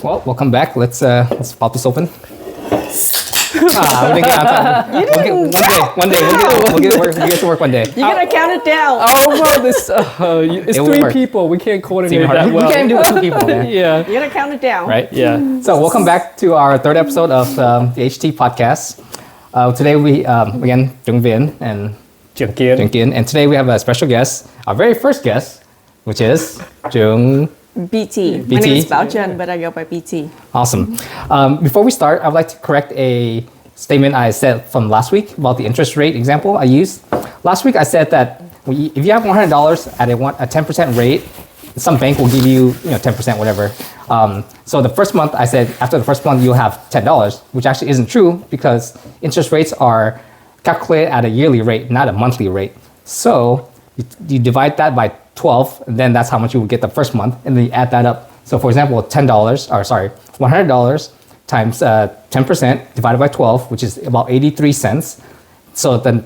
Well, welcome back. Let's pop this open. We didn't get on time. One day. We'll get work. You get to work one day. You're gonna count it down. Oh well, it's three work. people. We can't coordinate Hard. that well. We can't do it with 2 people, man. Yeah. You're gonna count it down. Right? Yeah. So welcome back to our third episode of the HT podcast. Today we, again, Jung Vien and Jung Kiên. Jung Kiên. And today we have a special guest, our very first guest, which is Jung. BT. My name is Bao Tran, but I go by BT. Awesome. Before we start, I would like to correct a statement I said from last week about the interest rate example I used. Last week I said that if you have $100 at a 10% rate, some bank will give you 10% whatever. So the first month I said after the first month you'll have $10, which actually isn't true because interest rates are calculated at a yearly rate, not a monthly rate. So you divide that by 12, and then that's how much you will get the first month, and then you add that up. So for example, $100 times 10% divided by 12, which is about 83 cents. So then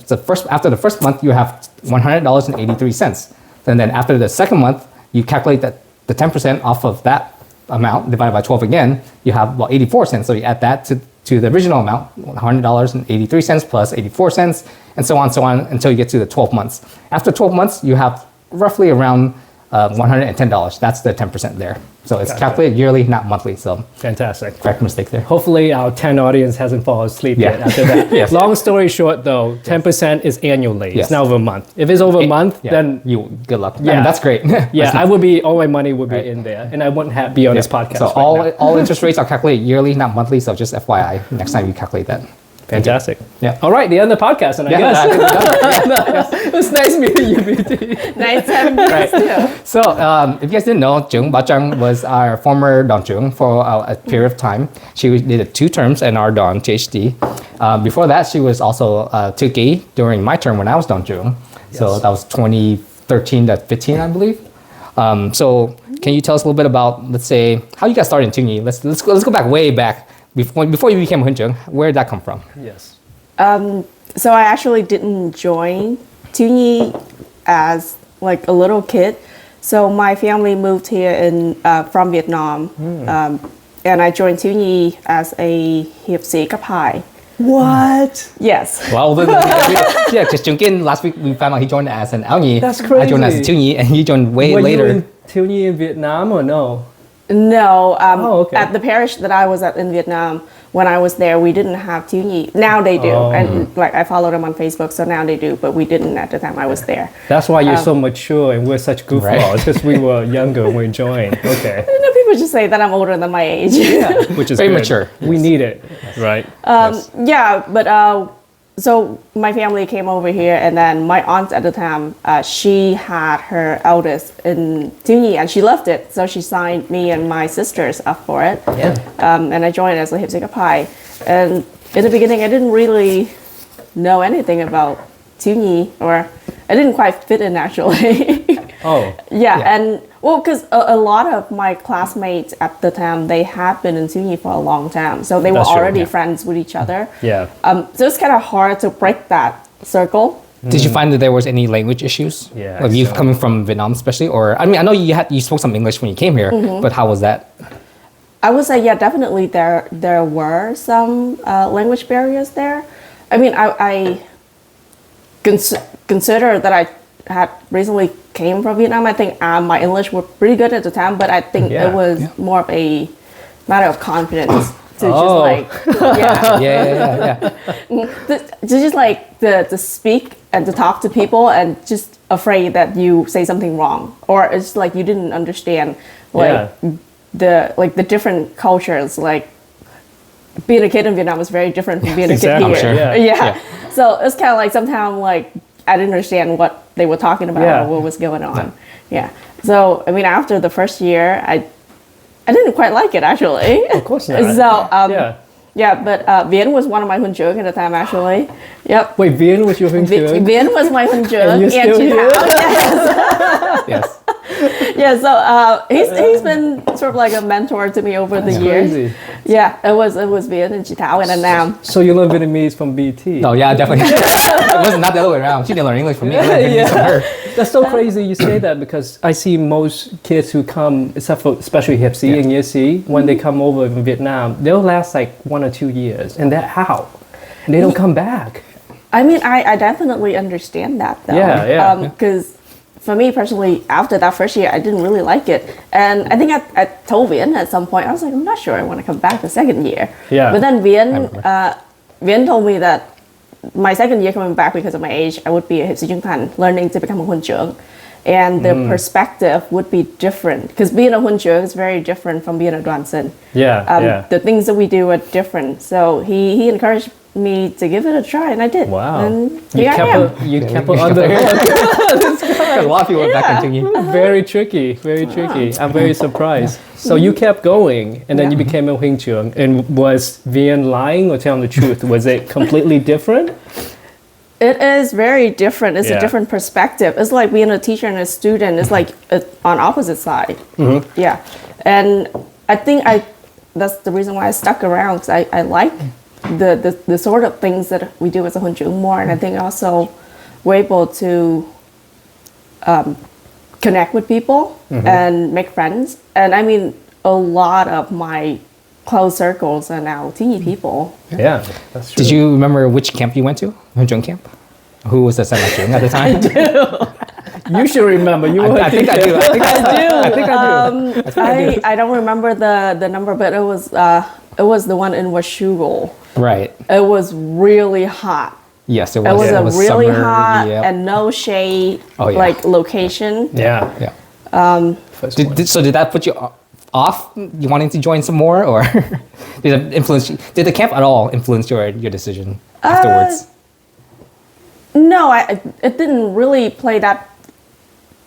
after the first month, you have $100.83. And then after the second month, you calculate the 10% off of that amount divided by 12 again, you have about 84 cents. So you add that to the original amount, $100.83 plus 84 cents, and so on until you get to the 12 months. After 12 months, you have roughly around $110. That's the 10% there. So it's calculated yearly, not monthly. So Fantastic. correct mistake there. Hopefully our 10 audience hasn't fallen asleep yet after that. Yes. Long story short though, 10% is annually. Yes. It's not over a month. If it's over a month, then good luck. Yeah. I mean, that's great. all my money would be in there, and I wouldn't be on this podcast. So right now. all interest rates are calculated yearly, not monthly. So just FYI, next time you calculate that. Fantastic. Yeah. All right, the end of the podcast, and I guess. It was nice meeting you, BT. Nice having you guys too. So if you guys didn't know, Bao Tran was our former Don Jung for a period of time. She did 2 terms in our Don PhD. Before that, she was also Tuki during my term when I was Don Jung. So that was 2013 to 15, I believe. So can you tell us a little bit about, let's say, how you got started in Tunyi? Let's go back way back. Before you became Hun Jung, where did that come from? Yes. So I actually didn't join Tunyi as like a little kid. So my family moved here from Vietnam, and I joined Tunyi as a hiệp sĩ cấp 2. What? Yes. Well, because Jung Kiên, last week we found out he joined as an Ao Nhi. That's crazy. I joined as a Tu Nhi, and he joined way Were later. you in Tunyi in Vietnam or no? No, okay. At the parish that I was at in Vietnam, when I was there, we didn't have Tunyi. Now they do, and like I follow them on Facebook, so now they do, but we didn't at the time I was there. That's why you're so mature and we're such goofballs, because we were younger when we joined. Okay. I know people just say that I'm older than my age. Which is Very good. mature. We need it, right? Yeah, but so my family came over here, and then my aunt at the time, she had her eldest in Tunyi, and she loved it, so she signed me and my sisters up for it. Yeah. And I joined as a hiệp sĩ cấp 2. And in the beginning, I didn't really know anything about Tunyi, or I didn't quite fit in actually. And well, because a lot of my classmates at the time, they had been in Tunyi for a long time, so they were already friends with each other. Yeah. So it's kind of hard to break that circle. Did you find that there was any language issues? Yeah, Like you coming from Vietnam especially? Or, I mean, I know you spoke some English when you came here, but how was that? I would say, yeah, definitely there were some language barriers there. I mean, I consider that I had recently came from Vietnam. I think my English were pretty good at the time, but I think it was more of a matter of confidence to just like, to just like to speak and to talk to people, and just afraid that you say something wrong, or it's like you didn't understand the different cultures. Like being a kid in Vietnam was very different from being a kid here. Sure. So it's kind of like sometimes like I didn't understand what they were talking about or what was going on. So I mean, after the first year, I didn't quite like it actually. Of course not. So but Vien was one of my Hun Jung at the time actually. Yep. Wait, Vien was your Hun Jung? Vien was my Hun Jung. And you're still here? Yes. Yeah, so he's been sort of like a mentor to me over the years. Crazy. Yeah, it was Viet and Chị Thảo and then now. So you learn Vietnamese from BT? Oh yeah, definitely. It was not the other way around. She didn't learn English from me. I learned Vietnamese from her. That's so crazy you say that because I see most kids who come, except for especially Hipsy and Yesi, when they come over from Vietnam, they'll last like 1 or 2 years. And that how? And they don't come back. I mean, I definitely understand that though. Yeah. Because for me personally, after that first year, I didn't really like it. And I think I told Viễn at some point, I was like, I'm not sure I want to come back the second year. Yeah. But then Viễn told me that my second year coming back because of my age, I would be a Hipsy Trung Thành, learning to become a Huân trưởng. And the perspective would be different. Because being a Huân trưởng is very different from being a Đoàn sinh. The things that we do are different. So he encouraged me to give it a try, and I did. Wow. And You kept it on the hook. A lot of people went back in Trung. Very tricky, very tricky. I'm very surprised. So you kept going, and then you became a Huân trưởng. And was Vian lying or telling the truth? Was it completely different? It is very different. It's a different perspective. It's like being a teacher and a student. It's like on opposite side. Yeah, and I think that's the reason why I stuck around, because I like the sort of things that we do as a Huân trưởng more, and I think also we're able to connect with people and make friends. And I mean, a lot of my close circles are now teeny people. Yeah, that's true. Did you remember which camp you went to? Huân trưởng camp? Who was the San Chung at the time? You should remember. I think I do. I think I do. I don't remember the number, but it was the one in Washougal. Right. It was really hot. Yes, it It was. was a really summer, hot yep. and no shade like location. Yeah. Yeah. Did that put you off you wanting to join some more, or did it influence you? Did the camp at all influence your decision afterwards? No, it didn't really play that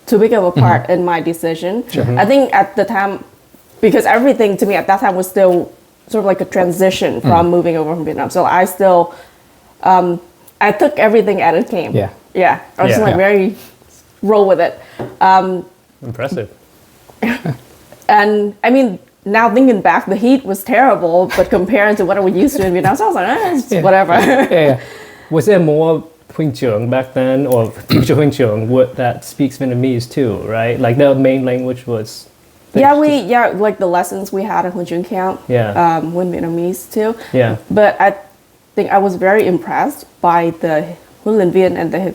too big of a part in my decision. I think at the time, because everything to me at that time was still sort of like a transition from moving over from Vietnam. So I still, I took everything as it came. Yeah. I was just like very roll with it. Impressive. And I mean, now thinking back, the heat was terrible, but compared to what I was used to in Vietnam, so I was like, it's whatever. Was there more Huân trưởng back then, or teacher Huân trưởng that speaks Vietnamese too, right? Like the main language was. Like the lessons we had at Huân trưởng camp. With Vietnamese too. Yeah. But I think I was very impressed by the Huấn luyện viên and the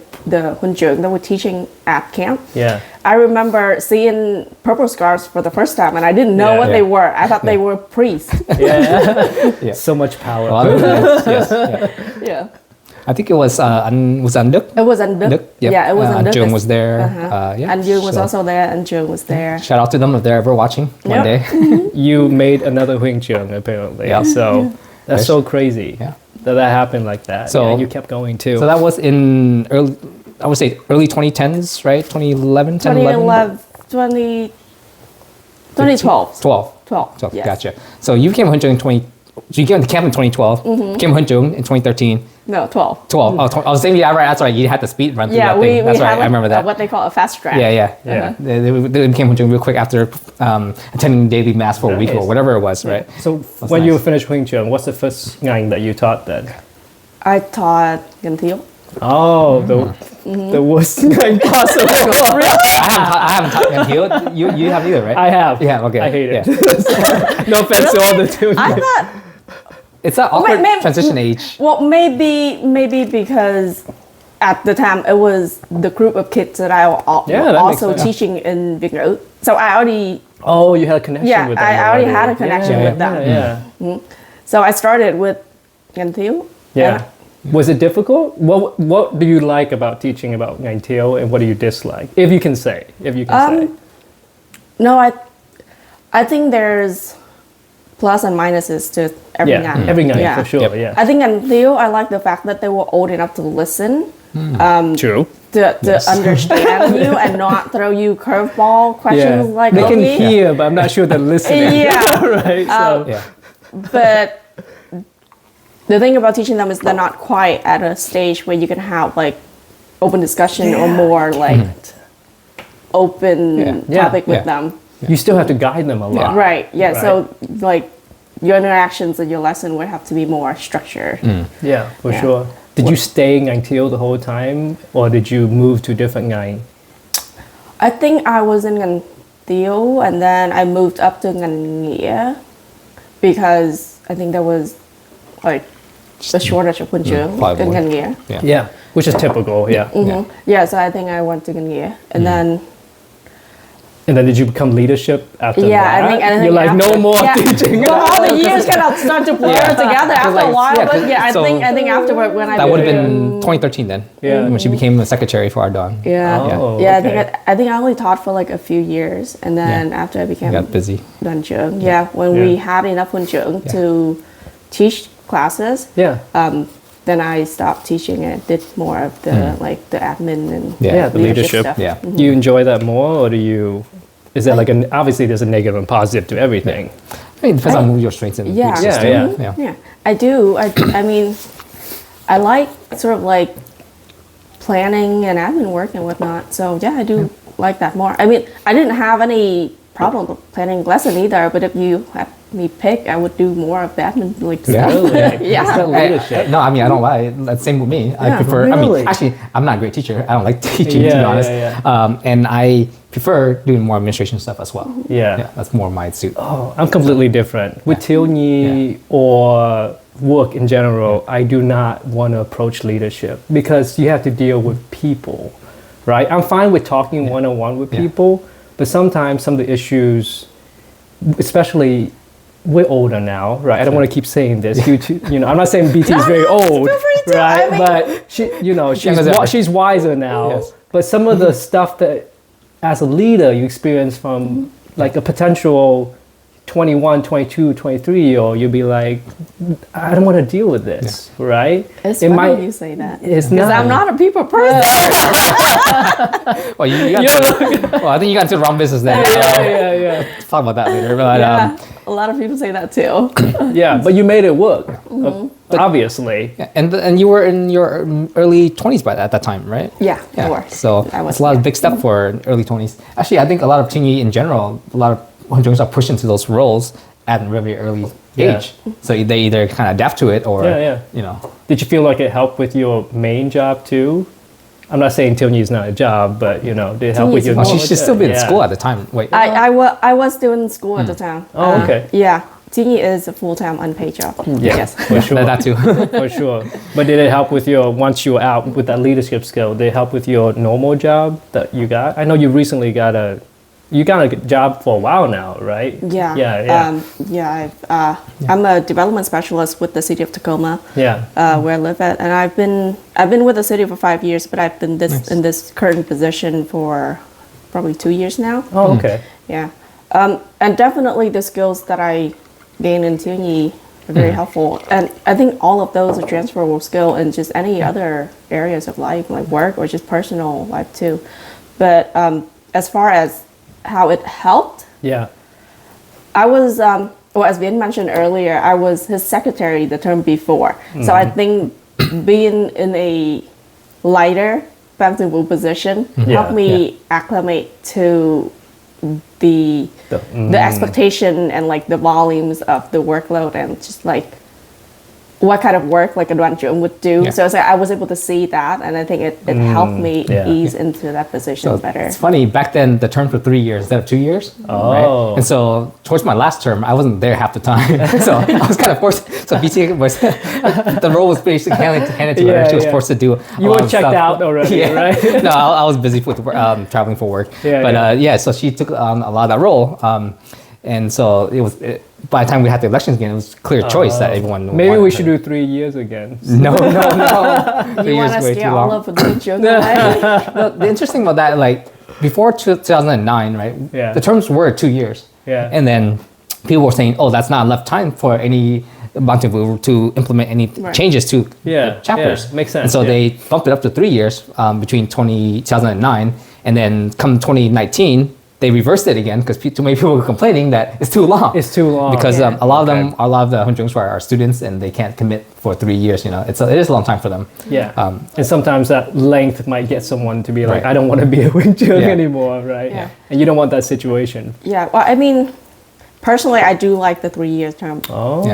Huân trưởng that were teaching at camp. Yeah. I remember seeing purple scarves for the first time, and I didn't know what they were. I thought they were priests. So much power. Yeah. I think it was Anh Đức. It was Anh Đức. Yep. Yeah, it was Anh Đức. Chong was there. And Jung was also there, and Jung was there. Shout out to them if they're ever watching one day. You made another Huân trưởng apparently. Yeah. So that's so crazy. Yeah. That happened like that. So you kept going too. So that was in early 2010s, right? 2011, 10, 11? 2012. 12. Yes. Gotcha. So you became Huân trưởng so you came to camp in 2012, became Huân trưởng in 2013. No, 12. 12. Oh, I was saying, right, that's right. You had the speed run through that we thing. That's right, had I remember that. What they call a fast track. Yeah. They became Huân trưởng real quick after attending daily mass for a week or whatever it was, right? So when you finished Huân trưởng, what's the first ngang that you taught then? I taught Gan Thieu. Oh, the worst ngang possible. I haven't taught Gan Thieu. You have either, right? I have. Yeah, okay. I hate it. No offense to all the two. I thought it's an awkward transition age. Well, maybe because at the time it was the group of kids that I was also teaching in Việt ngữ. So I already... Oh, you had a connection with them. I already had a connection with them. Yeah. So I started with Gan Thieu. Yeah. Was it difficult? What do you like about teaching about Ngang Thieu, and what do you dislike? If you can say. No, I think there's plus and minuses to every ngang. Every ngang, for sure. Yeah. I think Gan Thieu, I like the fact that they were old enough to listen. True. To understand you and not throw you curveball questions like they can hear, but I'm not sure they're listening. Right. But the thing about teaching them is they're not quite at a stage where you can have like open discussion or more like open Yeah. topic with Yeah. them. You still have to guide them a lot. Right. Yeah. Right. So like your interactions and your lesson would have to be more structured. Yeah, for Yeah. sure. Did you stay in Ngang Thieu the whole time, or did you move to different Ngang? I think I was in Ngan Thieu and then I moved up to Ngan Nghĩa because I think there was like a shortage of Hun Chung probably in more. Ngan Nghĩa. Yeah. Yeah, which is typical. Yeah. Yeah, so I think I went to Ngan Nghĩa and then And then did you become leadership after yeah, that? I think You're like after, no more yeah. teaching. Well, all the years kind of start to blur together after a like, while. yeah, But yeah, so I think afterward when I That would have became- been 2013 then. Yeah. When she became the secretary for our Dawn. Yeah, Oh, yeah. okay. I think I only taught for like a few years, and then after I became Got busy. Hun Chung, when Yeah. we had enough Hun Chung to teach classes, Yeah. then I stopped teaching and did more of the like the admin and Yeah, the leadership. stuff. Yeah. Do you enjoy that more, or do you? Is there like an obviously there's a negative and positive to everything. I mean, it depends on your strengths and Yeah. weaknesses. Yeah, too. yeah. Yeah, I do. I mean, I like sort of like planning and admin work and whatnot. So yeah, I do like that more. I mean, I didn't have any problem with planning lesson either. But if you had me pick, I would do more of the admin like Yeah. stuff. Really? Yeah. It's that leadership. No, I mean I don't lie. That's same with me. I Yeah, prefer. I really? mean, actually, I'm not a great teacher. I don't like teaching to Yeah, be honest. yeah, And I prefer doing more administration stuff as well. Yeah. That's more my suit. Oh, I'm completely different. With Thieu Nhi or work in general, I do not want to approach leadership because you have to deal with people, right? I'm fine with talking one-on-one with people, but sometimes some of the issues, especially we're older now, right? I don't want to keep saying this. I'm not saying BT is very old, feel free to. right? I mean- But she's wiser now. Yes. But some of the stuff that, as a leader, you experience from like a potential 21, 22, 23-year-old, you'll be like, I don't want to deal with this, right? It's It funny might- you say that. It's Because not. I'm not a people person. Well, you got well, I think you got into the wrong business then. Yeah. Talk about that later. But Yeah, a lot of people say that too. Yeah, but you made it work, obviously. and you were in your early 20s at that time, right? Yeah, of course. So I was, it's a lot of yeah. big step for early 20s. Actually, I think a lot of Chingy in general, a lot of Hunjungs are pushed into those roles at a very early Yeah. age. So they either kind of adapt to it or, you know. Did you feel like it helped with your main job too? I'm not saying Thieu Nhi is not a job, but did it help with your? Oh, she should still be in Yeah. school at the time. Wait. I was still in school at the time. Oh, okay. Yeah, Tingy is a full-time unpaid job. Yeah, Yes. for sure. That too. For sure. But did it help with your, once you were out with that leadership skill, did it help with your normal job that you got? I know you recently got a job for a while now, right? Yeah. Yeah. I'm a development specialist with the city of Tacoma, Yeah. where I live at, and I've been with the city for 5 years, but I've been in this current position for probably 2 years now. Oh, okay. Yeah. And definitely the skills that I gained in Tingy are very helpful. And I think all of those are transferable skill in just any other areas of life, like work or just personal life too. But as far as how it helped, Yeah. I was, as Vin mentioned earlier, I was his secretary the term before. So I think being in a lighter, flexible position helped me acclimate to the expectation and like the volumes of the workload and just like what kind of work like a Duan Jung would do. Yeah. So it's like I was able to see that, and I think it helped me Yeah. ease into that position better. It's funny, back then the terms were 3 years instead of 2 years. Oh. Right? And so towards my last term, I wasn't there half the time. So I was kind of forced. So BT was, the role was basically handed to her. She was forced to do You were checked out already, right? No, I was busy with traveling for work. So she took on a lot of that role. And so by the time we had the elections again, it was a clear choice that everyone Maybe wanted we her. should do 3 years again. No. You want to scare all of the Jung away? The interesting about that, like before 2009, right? Yeah. The terms were 2 years. Yeah. And then people were saying, oh, that's not enough time for any Bantu to implement any changes to the chapters. Yeah, makes sense, And so they bumped it up to 3 years between 2009 and then come 2019, they reversed it again because too many people were complaining that it's too long. It's too long. Because Yeah. a lot of the Hunjungs are students and they can't commit for 3 years. You know, it is a long time for them. Yeah. And sometimes that length might get someone to be like, Right. I don't want to be a Wing Chun Yeah. anymore, right? Yeah. And you don't want that situation. Yeah. Well, I mean, personally, I do like the 3 year term. Oh.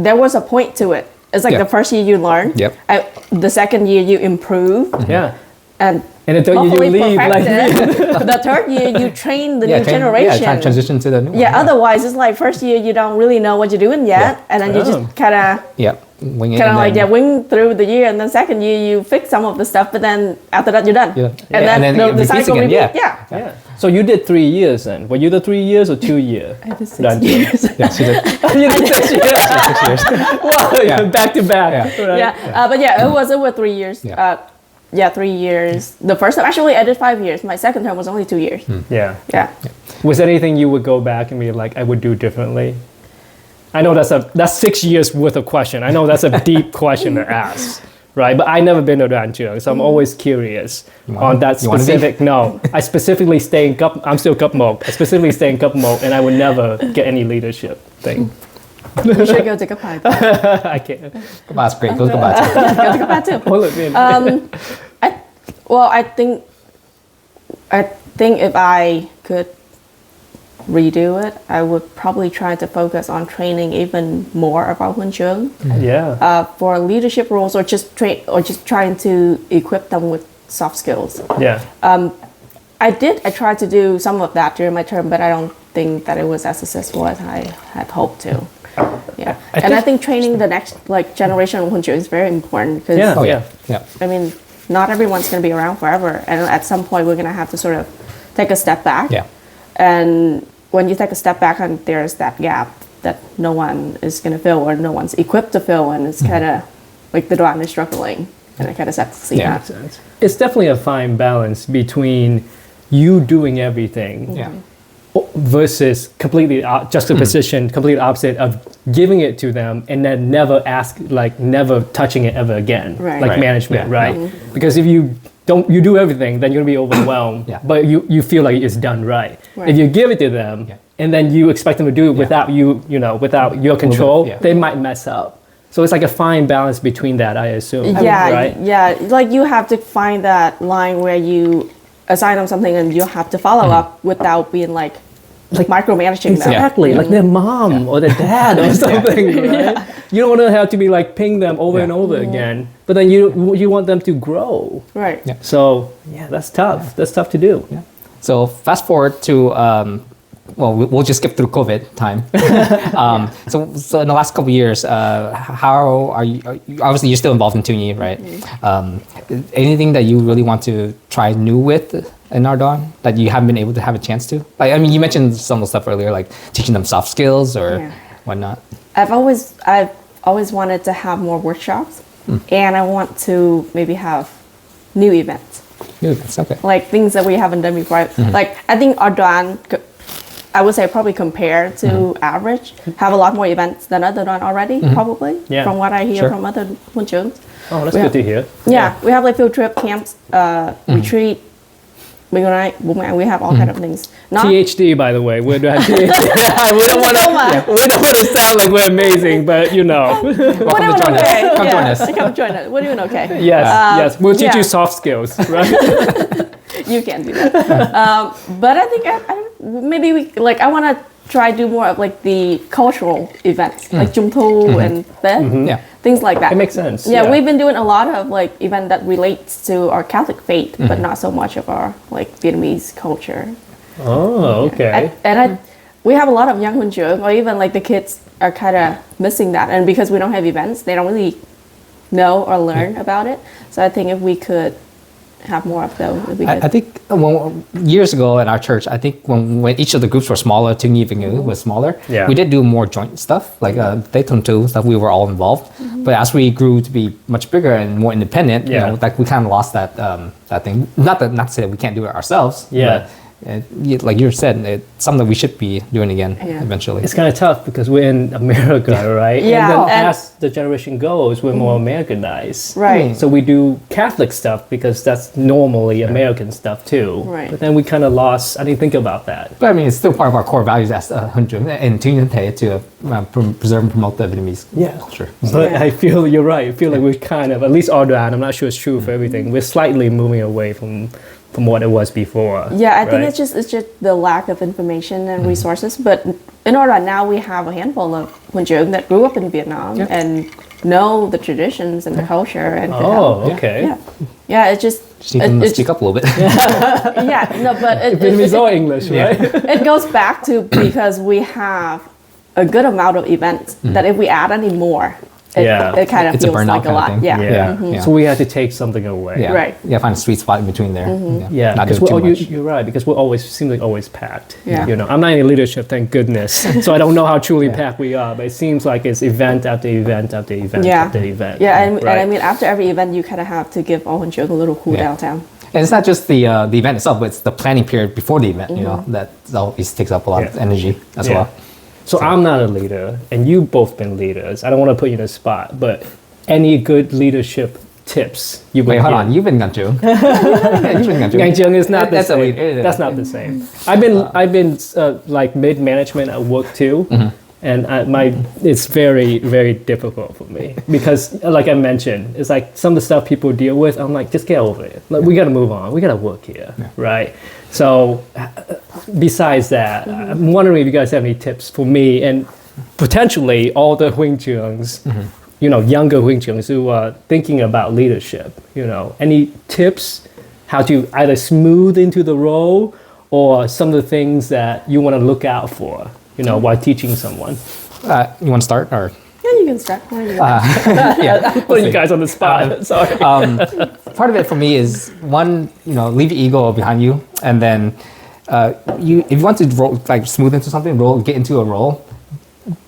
There was a point to it. It's like Yeah. the first year you learn. Yep. The second year you improve. Yeah. And And the third year you hopefully leave. perfect Like, it. The third year you train the new try generation. and transition to the new one. Yeah, otherwise it's like first year you don't really know what you're doing yet, Yeah. and then you Oh. just kind of Wing it. like wing through the year, and then second year you fix some of the stuff, but then after that you're done. Yeah. And Yeah, then, and then the it repeats cycle again, repeats. yeah. Yeah. yeah. So you did 3 years then. Were you the 3 years or 2 year? I did 6 years. Yeah, she did You did 6 years. 6 years. Wow, Yeah. back to back. Yeah. Right? Yeah, but yeah, it was over 3 years. Yeah. 3 years. The first time, actually, I did 5 years. My second term was only 2 years. Yeah. Yeah. Was there anything you would go back and be like, I would do differently? I know that's 6 years worth of question. I know that's a deep question to ask, right? But I never been to Rancho, so I'm always curious on that you wanna be? specific. No, I specifically stay in Cup. I'm still Cup Mo. I specifically stay in Cup Mo, and I would never get any leadership thing. You should go to Kapai. I can't. That's great. Go to Bao Tran. Go to Kapai too. Hold it in. I think if I could redo it, I would probably try to focus on training even more about Hun Chung Yeah. for leadership roles, or just trying to equip them with soft skills. Yeah. I tried to do some of that during my term, but I don't think that it was as successful as I had hoped to. Yeah, I think training the next generation of Hun Chung is very important because Yeah. Oh yeah. Yeah. I mean, not everyone's going to be around forever, and at some point we're going to have to sort of take a step back. Yeah. And when you take a step back, and there's that gap that no one is going to fill, or no one's equipped to fill, and it's kind of like the Duan is struggling, and I kind of sad to see Yeah. that. It's definitely a fine balance between you doing everything Yeah. versus completely juxtaposition, complete opposite of giving it to them and then never touching it ever again, Right. like Right. management, Yeah. right? Because if you do everything, then you're gonna be overwhelmed. Yeah. But you feel like it's done right. Right. If you give it to them Yeah. and then you expect them to do it without without your control, yeah. they might mess up. So it's like a fine balance between that, I assume. Yeah, Right? yeah. Like you have to find that line where you assign them something and you have to follow up without being like micromanaging them. Exactly, like their mom or their dad or something, right? You don't want to have to be like ping them over and over again, but then you want them to grow. Right. Yeah. So yeah, that's tough. That's tough to do. Yeah. So fast forward to we'll just skip through COVID time. So in the last couple of years, how are you? Obviously, you're still involved in Tunyi, right? Anything that you really want to try new with in Ardon that you haven't been able to have a chance to? Like, I mean, you mentioned some of the stuff earlier, like teaching them soft skills or whatnot. I've always wanted to have more workshops, and I want to maybe have new events. New events, okay. Like things that we haven't done before. Like I think Ardon, I would say probably compared to average, have a lot more events than other Ardon already, probably. Yeah. From what I hear Sure. from other Hun Chungs. Oh, that's We good to hear. Yeah, we have like field trip, camps, retreat, big night, we have all kind of things. Not PhD, by the way, we're doing PhD. we don't want to sound like we're amazing, but we're Welcome doing to join okay. us. Come join us. Come join us. We're doing okay. yes, we'll teach yeah. you soft skills, right? You can do that. But I think maybe I want to try do more of like the cultural events, like Trung Thu and Tết, Yeah. things like that. It makes sense. Yeah, we've been doing a lot of like event that relates to our Catholic faith, but not so much of our like Vietnamese culture. Oh, okay. We have a lot of young Hun Chung, or even like the kids are kind of missing that, and because we don't have events, they don't really know or learn about it. So I think if we could have more of those, it'd be good. I think years ago in our church, I think when each of the groups were smaller, Tunyi Vingu was smaller, Yeah. we did do more joint stuff, like Tây Thôn Tu stuff, we were all involved. But as we grew to be much bigger and more independent, Yeah. like we kind of lost that thing. Not to say that we can't do it ourselves, Yeah. but like you said, it's something we should be doing again eventually. It's kind of tough because we're in America, right? Yeah. And then as the generation goes, we're more Americanized. Right. So we do Catholic stuff because that's normally American stuff too. Right. But then we kind of lost, I didn't think about that. But I mean, it's still part of our core values as Hunjung and TNTT to preserve and promote the Vietnamese culture. But I feel you're right. I feel like we're kind of, at least Audran, I'm not sure it's true for everything, we're slightly moving away from what it was before. Yeah, I think it's just the lack of information and resources. But in order now, we have a handful of Hunjung that grew up in Vietnam and know the traditions and the culture and could help. Okay. Yeah, it's just need them to speak up a little bit. but Vietnamese or English, right? it goes back to because we have a good amount of events that if we add any more, it kind of it's feels a like a lot. thing. Yeah. So we had to take something away. Yeah. Right. Yeah, find a sweet spot in between there. Yeah, Not because doing too much. you're right, because we're always, seems like always packed. Yeah. You know, I'm not in leadership, thank goodness. So I don't know how truly packed we are, but it seems like it's event after event after event after event. Yeah, and I mean, after every event, you kind of have to give all Hunjung a little cool downtown. And it's not just the event itself, but it's the planning period before the event, you know, that always takes up a lot of energy as well. So I'm not a leader, and you've both been leaders. I don't want to put you in a spot, but any good leadership tips you would Wait, hold give? on. You've been Ganchu. Yeah, you've been Ganchu. Ganjung is not the That's a same. lead- That's not the same. I've been like mid management at work too, and it's very very difficult for me because like I mentioned, it's like some of the stuff people deal with. I'm like, just get over it. Like, we got to move on. We got to work here, right? So besides that, I'm wondering if you guys have any tips for me and potentially all the Huingjungs, you know, younger Huingjungs who are thinking about leadership. You know, any tips how to either smooth into the role or some of the things that you want to look out for, you know, while teaching someone. You want to start or? Yeah, you can start. Why don't you Putting you guys on the spot. Sorry. Part of it for me is one, you know, leave your ego behind you, and then if you want to roll, like smooth into something, get into a role,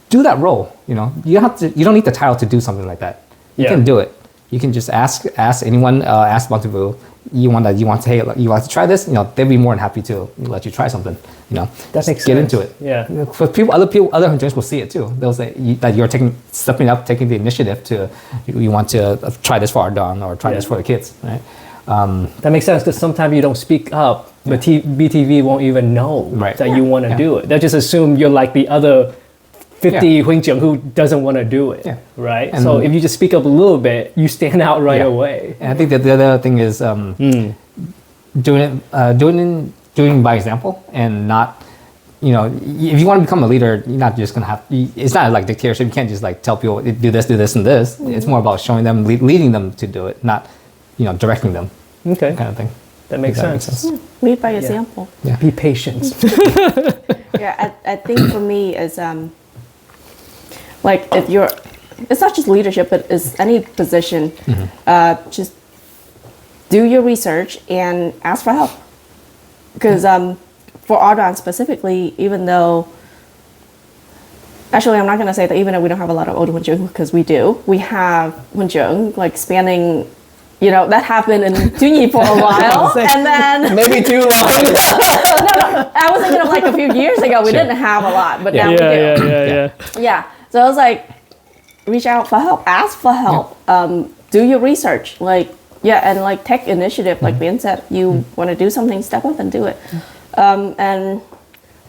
do that role. You know, you don't need the title to do something like that. You can do it. You can just ask anyone, ask Bantu, you want to try this, you know, they'll be more than happy to let you try something, you know. That makes get sense. into it. Yeah. For other Hunjungs will see it too. They'll say that you're stepping up, taking the initiative to, you want to try this for our Don or try this for the kids, right? That makes sense because sometimes you don't speak up, but BTV won't even know that you want to do it. They'll just assume you're like the other 50 Huingjung who doesn't want to do it, right? And so if you just speak up a little bit, you stand out right away. And I think that the other thing is doing by example and not, you know, if you want to become a leader, you're not just gonna it's not like dictatorship. You can't just like tell people do this, and this. It's more about showing them, leading them to do it, not, you know, directing them. Okay. Kind of thing. That makes sense. lead by example? Yeah. Be patient. I think for me is like if you're, it's not just leadership, but it's any position. Just do your research and ask for help. Because for Audran specifically, even though, actually I'm not going to say that even though we don't have a lot of older Hunjung, because we do, we have Hunjung like spanning, you know, that happened in Tunyi for a while, and then Maybe too long. I was thinking of like a few years ago, we didn't have a lot, but now we do. Yeah. So I was like, reach out for help, ask for help, do your research, like, and like take initiative, like Ben said, you want to do something, step up and do it. And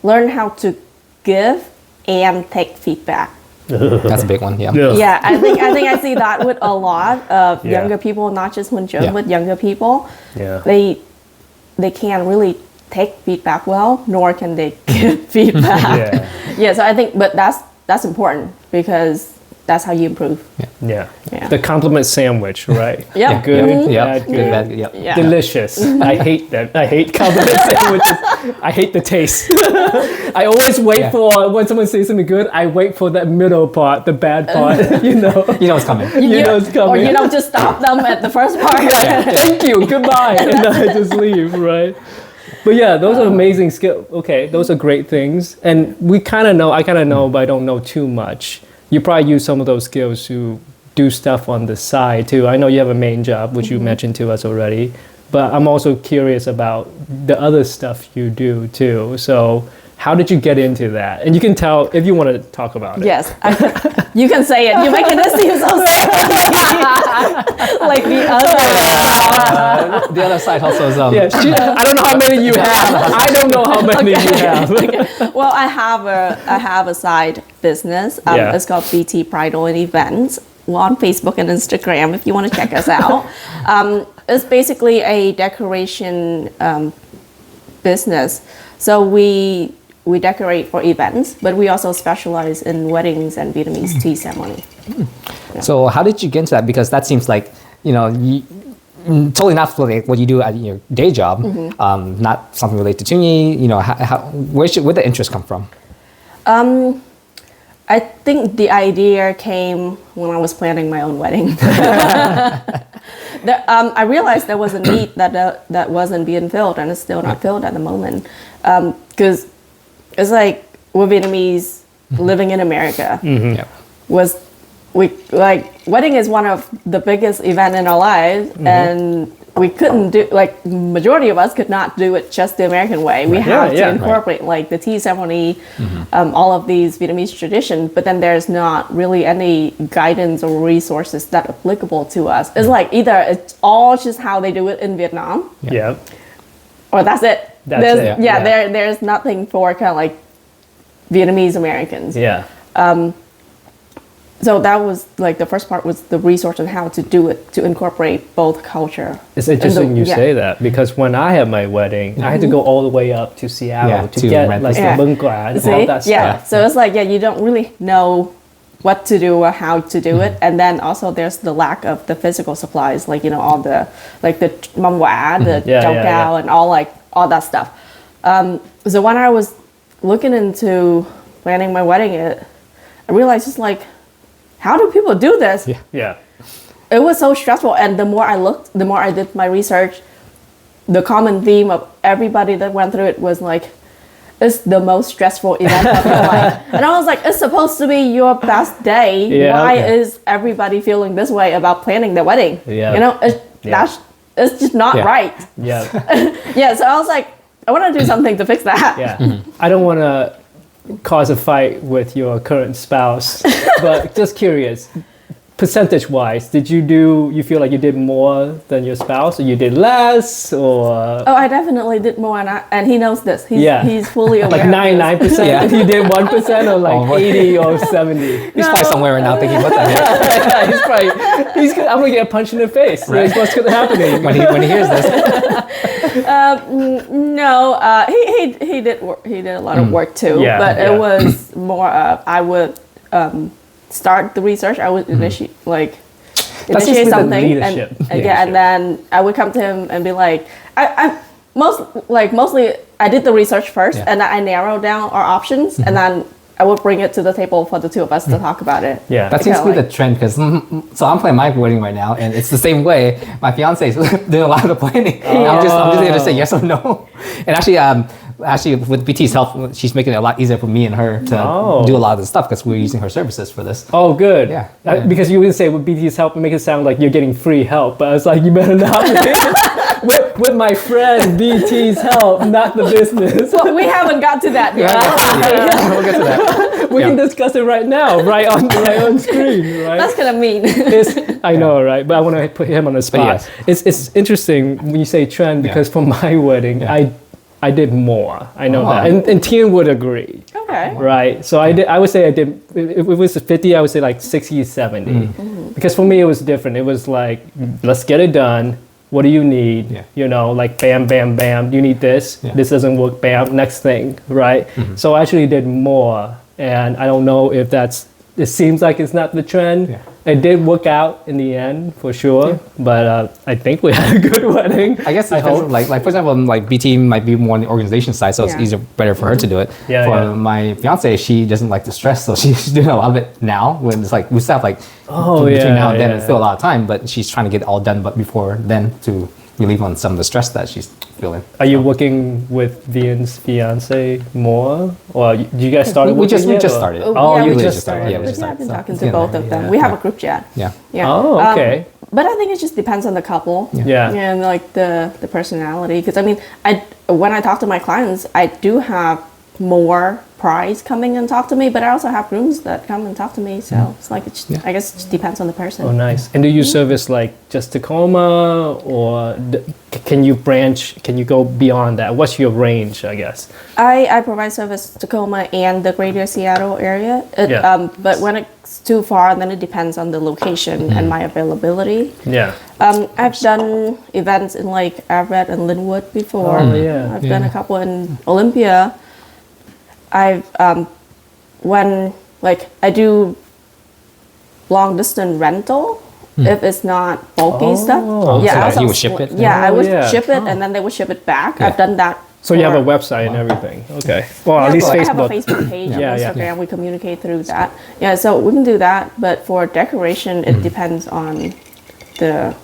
learn how to give and take feedback. That's a big one, yeah. Yeah, I think I see that with a lot of younger people, not just Hunjung, but younger people. Yeah. They can't really take feedback well, nor can they give feedback. So I think, but that's important because that's how you improve. Yeah. The compliment sandwich, right? Yep. Good, Good, bad, bad, Yeah. delicious. I hate that. I hate compliment sandwiches. I hate the taste. I always wait for, when someone says something good, I wait for that middle part, the bad part, you know. You know it's coming. You know it's coming. Or you don't just stop them at the first part. Thank you, goodbye. And then I just leave, right? But yeah, those are amazing skills. Okay, those are great things. And I kind of know, but I don't know too much. You probably use some of those skills to do stuff on the side too. I know you have a main job, which you mentioned to us already. but I'm also curious about the other stuff you do too. So how did you get into that? And you can tell if you want to talk about it. Yes, you can say it. You're making this seem so like the other. The other side hustles. Yeah, I don't know how many you have. I don't know how many you have. Okay. Well, I have a side business. It's called BT Bridal Events. We're on Facebook and Instagram if you want to check us out. It's basically a decoration business. So we decorate for events, but we also specialize in weddings and Vietnamese tea ceremony. Yeah. So how did you get into that? Because that seems like, totally not like what you do at your day job, not something related to Tunyi. Where'd the interest come from? I think the idea came when I was planning my own wedding. I realized there was a need that wasn't being filled, and it's still not filled at the moment. Because it's like we're Vietnamese living in America. Wedding is one of the biggest event in our lives, and we couldn't do, majority of us could not do it just the American way. We have to incorporate the tea ceremony, all of these Vietnamese traditions, but then there's not really any guidance or resources that are applicable to us. It's like either it's all just how they do it in Vietnam, or that's it. There's nothing for kind of like Vietnamese Americans. So that was the first part was the resource on how to do it, to incorporate both culture. It's interesting you say that, because when I had my wedding, I had to go all the way up to Seattle to get the bưng quả and all that stuff. So it's you don't really know what to do or how to do it, and then also there's the lack of the physical supplies, all the the mâm quả, the chao cao, and all that stuff. So when I was looking into planning my wedding, I realized it's how do people do this? It was so stressful, and the more I looked, the more I did my research, the common theme of everybody that went through it was it's the most stressful event of your life. And I was it's supposed to be your best day. Why is everybody feeling this way about planning their wedding? It's just not right. So I was I want to do something to fix that. I don't want to cause a fight with your current spouse, but just curious, percentage-wise, you feel like you did more than your spouse, or you did less, or? Oh, I definitely did more, and he knows this. He's fully aware. 99%. He did 1%, or 80 or 70. He's probably somewhere right now thinking, what the heck? He's probably. I'm gonna get a punch in the face. Right. That's what's gonna happen when he hears this. No, he did a lot of work too, but it was more I would start the research. I would initiate something, and then I would come to him and be mostly I did the research first, and then I narrowed down our options, and then I would bring it to the table for the two of us to talk about it. That seems to be the trend, because so I'm planning my wedding right now, and it's the same way. My fiance is doing a lot of the planning. I'm just going to say yes or no. And actually, with BT's help, she's making it a lot easier for me and her to do a lot of the stuff, because we're using her services for this. Oh, good. Because you would say with BT's help, make it sound like you're getting free help, but I was you better not. with my friend BT's help, not the business. Well, we haven't got to that yet. We'll get to that. We can discuss it right now, right on screen, right? That's kind of mean. I know, right? But I want to put him on the spot. It's interesting when you say trend, because for my wedding, I did more. I know that, and Tien would agree. Okay. Right. So I would say I did. If it was 50, I would say 60, 70. Because for me it was different. It was let's get it done. What do you need? Bam, bam, bam. You need this. This doesn't work. Bam. Next thing. Right. So I actually did more, and I don't know if it seems like it's not the trend. It did work out in the end, for sure. But I think we had a good wedding. I guess I hope. For example, BT might be more on the organization side, so it's better for her to do it. For my fiance, she doesn't like the stress, so she's doing a lot of it now. When it's we still have between now and then, it's still a lot of time, but she's trying to get it all done. But before then, to relieve on some of the stress that she's feeling. Are you working with Vian's fiance more, or do you guys started? We just started. You just started. I've been talking to both of them. We have a group chat. Oh, okay. But I think it just depends on the couple. Yeah. And like the personality. Because I mean, when I talk to my clients, I do have more brides coming and talk to me, but I also have grooms that come and talk to me. So it's like, I guess it just depends on the person. Oh, nice. And do you service like just Tacoma, or can you go beyond that? What's your range, I guess? I provide service Tacoma and the greater Seattle area. But when it's too far, then it depends on the location and my availability. Yeah. I've done events in like Everett and Linwood before. Oh, yeah. I've done a couple in Olympia. I've when like I do long distance rental if it's not bulky stuff. Yeah, you would ship it. Yeah, I would ship it and then they would ship it back. I've done that. So you have a website and everything. Okay. Well, at least I Facebook. have a Facebook page on Yeah. Instagram. We communicate through that. Yeah, so we can do that. But for decoration, it depends on the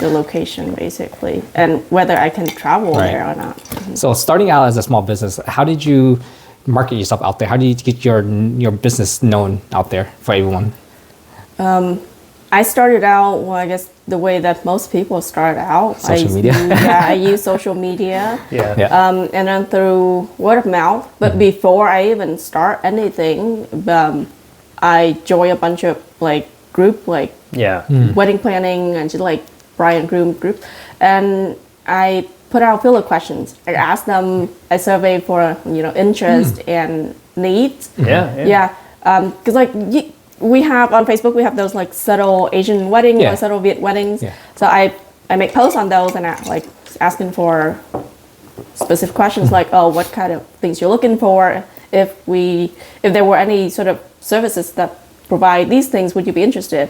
location basically, and whether I can travel there or not. So starting out as a small business, how did you market yourself out there? How do you get your business known out there for everyone? I started out, well, I guess the way that most people start out. Social media. I use social media. Yeah. And then through word of mouth. But before I even start anything, I join a bunch of like group, like wedding planning and just like bride and groom group. And I put out filler questions. I ask them, I survey for interest and needs. Because like we have on Facebook, we have those like subtle Asian weddings or subtle Viet weddings. So I make posts on those and I like asking for specific questions like, oh, what kind of things you're looking for? If there were any sort of services that provide these things, would you be interested?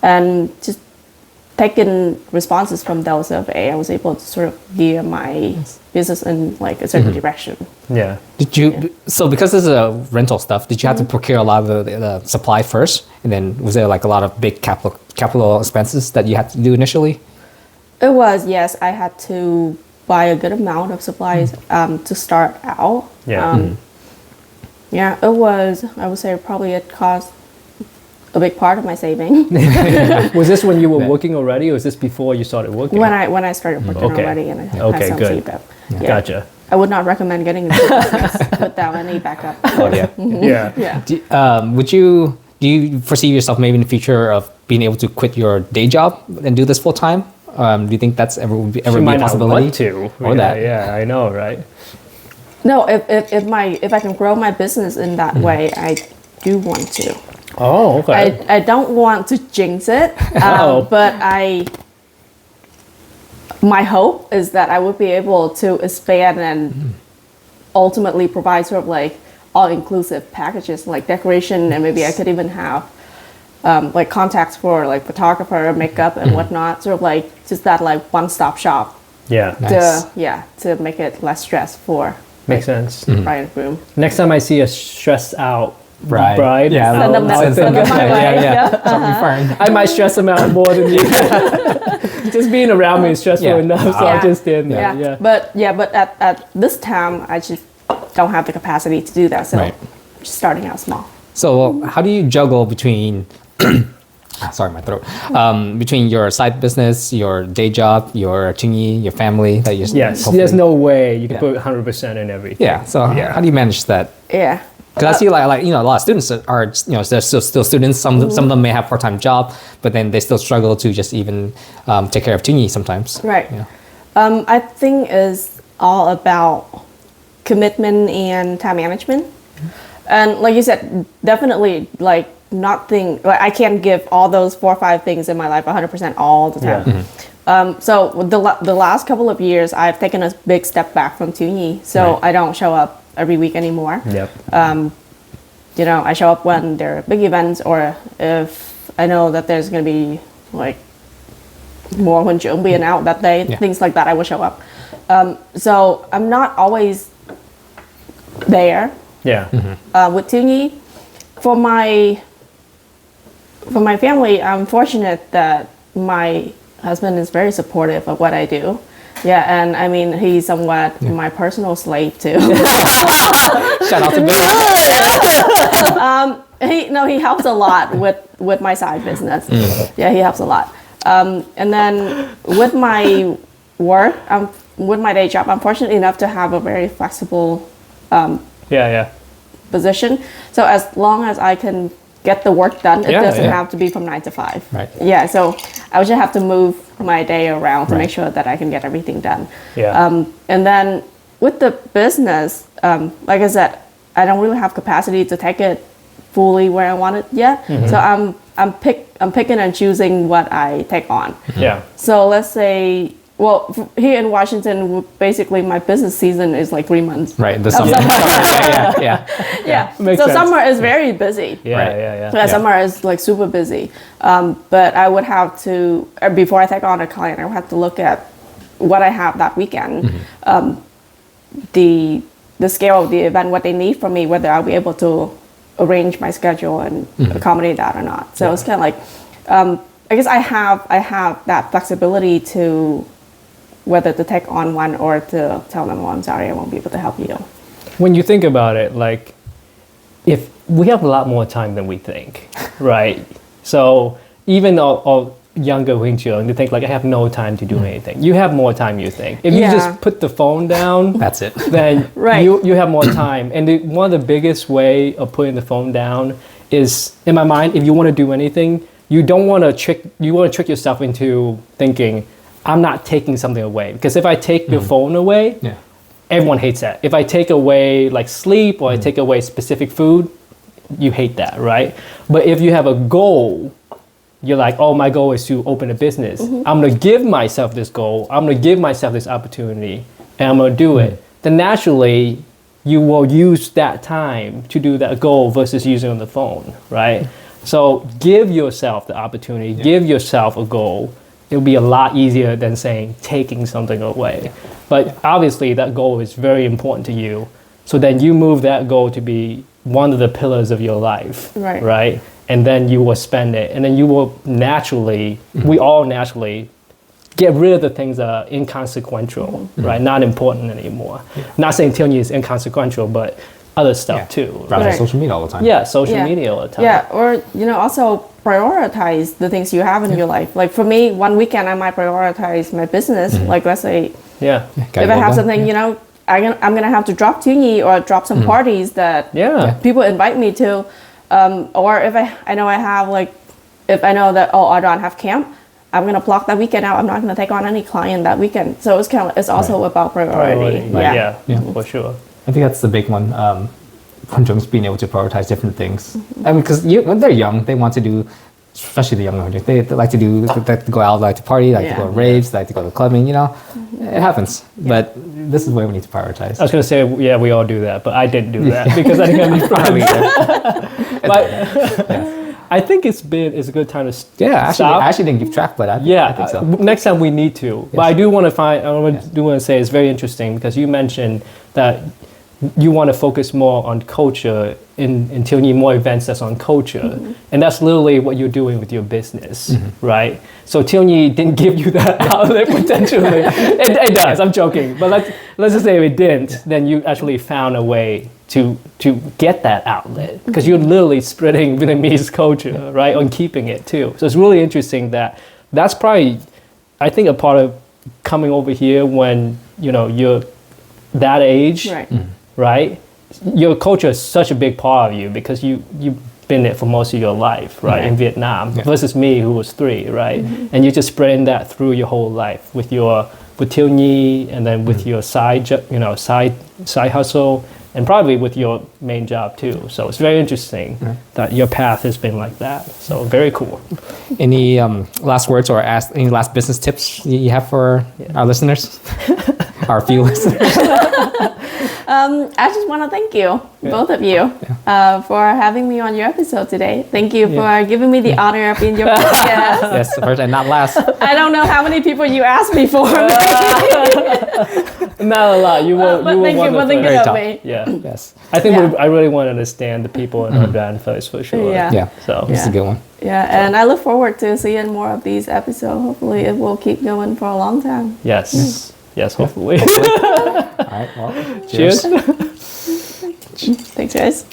And just taking responses from those survey, I was able to sort of gear my business in like a certain direction. Yeah. So because this is a rental stuff, did you have to procure a lot of the supply first? And then was there like a lot of big capital expenses that you had to do initially? It was, yes. I had to buy a good amount of supplies to start out. It was, I would say probably it cost a big part of my saving. Was this when you were working already, or was this before you started working? When I started working already, and I had some saved up. Gotcha. I would not recommend getting into business without any backup. Oh yeah. Yeah. Do you foresee yourself maybe in the future of being able to quit your day job and do this full time? Do you think that's ever be a possibility? Yeah, I know, right? No, if I can grow my business in that way, I do want to. Oh, okay. I don't want to jinx it, but my hope is that I would be able to expand and ultimately provide sort of like all-inclusive packages like decoration, and maybe I could even have like contacts for like photographer, makeup, and whatnot. Sort of like just that like one-stop shop. Yeah. To make it less stress for. Makes sense. Bride and groom. Next time I see a stressed out bride, send them my way. I might stress them out more than you. Just being around me is stressful enough, so I just stand there. But at this time, I just don't have the capacity to do that. So I'm just starting out small. So how do you juggle between sorry, my throat. Between your side business, your day job, your Ching, your family that you there's no way you can put 100% in everything. Yeah. So how do you manage that? Yeah. Because I see like a lot of students are they're still students. Some of them may have part-time job, but then they still struggle to just even take care of Ching sometimes. Right. Yeah. I think it's all about commitment and time management. And like you said, definitely like I can't give all those 4 or 5 things in my life 100% all the time. So the last couple of years, I've taken a big step back from Ching, so I don't show up every week anymore. I show up when there are big events, or if I know that there's going to be like more when Chong being out that day, things like that, I will show up. So I'm not always there. With Ching, for my family, I'm fortunate that my husband is very supportive of what I do. Yeah, and I mean, he's somewhat my personal slave too. Shout out to me. He helps a lot with my side business. Yeah, he helps a lot. And then with my work, with my day job, I'm fortunate enough to have a very flexible position. So as long as I can get the work done, it doesn't have to be from 9 to 5. Right. Yeah, so I would just have to move my day around to make sure that I can get everything done. Yeah. And then with the business, like I said, I don't really have capacity to take it fully where I want it yet. So I'm picking and choosing what I take on. Yeah. So let's say, well, here in Washington, basically my business season is like 3 months. Right, the summer. Yeah. Makes So sense. summer is very busy. Yeah. Summer is like super busy. But I would have to, before I take on a client, I would have to look at what I have that weekend, the scale of the event, what they need from me, whether I'll be able to arrange my schedule and accommodate that or not. So it's kind of like, I guess I have that flexibility to whether to take on one or to tell them, oh, I'm sorry, I won't be able to help you. When you think about it, like, if we have a lot more time than we think, right? So even our younger Wing Chun, they think like, I have no time to do anything. You have more time, you think. If you just put the phone down, That's it. then Right. you have more time. And one of the biggest way of putting the phone down is, in my mind, if you want to do anything, you want to trick yourself into thinking, I'm not taking something away. Because if I take your phone away, everyone hates that. If I take away like sleep or I take away specific food, you hate that, right? But if you have a goal, you're like, oh, my goal is to open a business. I'm going to give myself this goal. I'm going to give myself this opportunity and I'm going to do it. Then naturally, you will use that time to do that goal versus using it on the phone, right? So give yourself the opportunity, give yourself a goal. It'll be a lot easier than saying taking something away. But obviously that goal is very important to you. So then you move that goal to be one of the pillars of your life, right? And then you will spend it. And then you will naturally, we all naturally get rid of the things that are inconsequential, right? Not important anymore. Not saying Tilny is inconsequential, but other stuff too. Rather than social media all the time. Yeah, social media all the time. Yeah, or also prioritize the things you have in your life. Like for me, one weekend I might prioritize my business. Like let's say, if I have something, I'm gonna have to drop Tilny or drop some parties that people invite me to, or if I know I have if I know that I don't have camp, I'm gonna block that weekend out. I'm not gonna take on any client that weekend. So it's also about priority. Yeah, for sure. I think that's the big one. Just being able to prioritize different things. I mean, because when they're young, they want to do, especially the younger ones, they like to do, like to go out, like to party, like to go to raves, like to go to clubbing. It happens. But this is where we need to prioritize. I was gonna say, we all do that, but I didn't do that because I didn't have any friends. But I think it's a good time to stop. I actually didn't keep track, but I think so. Next time we need to. Yes. But I do want to say it's very interesting because you mentioned that you want to focus more on culture until you need more events that's on culture. And that's literally what you're doing with your business, right? So Tilny didn't give you that outlet potentially. It does, I'm joking. But let's just say if it didn't, then you actually found a way to get that outlet because you're literally spreading Vietnamese culture, right? On keeping it too. So it's really interesting that's probably, I think, a part of coming over here when, you're that age, right? Your culture is such a big part of you because you've been there for most of your life, right? In Vietnam versus me who was 3, right? And you're just spreading that through your whole life with Tilny and then with your side hustle and probably with your main job too. So it's very interesting that your path has been like that. So very cool. Any last words or any last business tips you have for our listeners? Our few listeners. I just want to thank you, both of you, for having me on your episode today. Thank you for giving me the honor of being your podcast. Yes, first and not last. I don't know how many people you asked me for. Not a lot. You were thank you for thinking of me. Yeah. Yes. I think I really want to understand the people in our band first for sure. Yeah. So this is a good one. Yeah, and I look forward to seeing more of these episodes. Hopefully, it will keep going for a long time. Yes. Yes, hopefully. All right. Well, cheers. Thanks, guys.